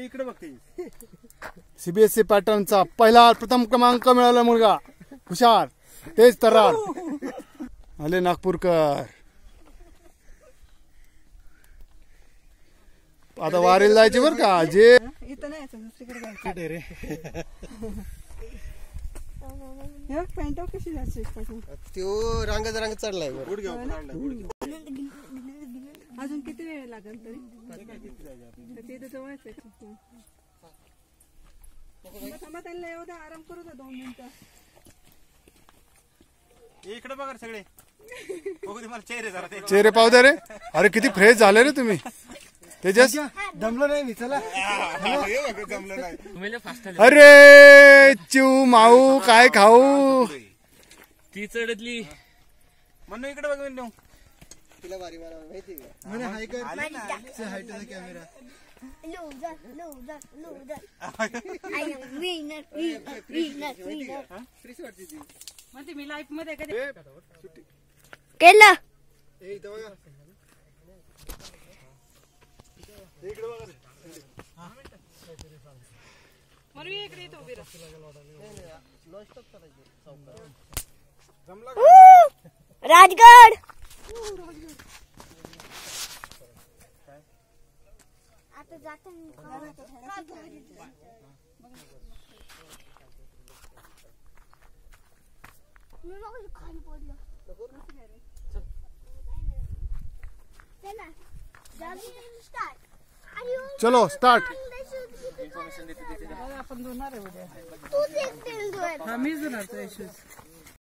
इकडे बघते. सीबीएसई पॅटर्नचा प्रथम क्रमांक मिळाला मुलगा हुशार तेज तरार आले नागपूरकर. आता वारीला जायचे बर का जे इथं नाही दुसरीकडे जायचं रे. पॅन्ट कशी जायची तो रांगाचा रंग चढलाय. अजून किती वेळ लागेल तरी तिथे जवळच आहे. थांबा त्यांना येऊ द्या आराम करू द्या 2 मिनिटं. इकडे बघा सगळे चेहरे पाहू दे रे. अरे किती फ्रेश झाले रे तुम्ही. तेजस दमलो नाही मी चला. अरे चिव माऊ काय खाऊ ती चढतली म्हणून इकडे बघ म्हणून तिला वारी मारा माहिती का म्हणे हाय कर हाईटचा camera. loser. I am winner. फ्रीज वाटते ती म्हणते मी लाईफ मध्ये कधी केलं. ए इथं बघा. इकडे बघा. मरवी इकडे येतो उभी राहा. राजगड आता जाते खाली पडलं. चलो स्टार्ट. आपण धुणार आहे उद्या. तूच एक तेल धुवायला. मी धुणार शूज.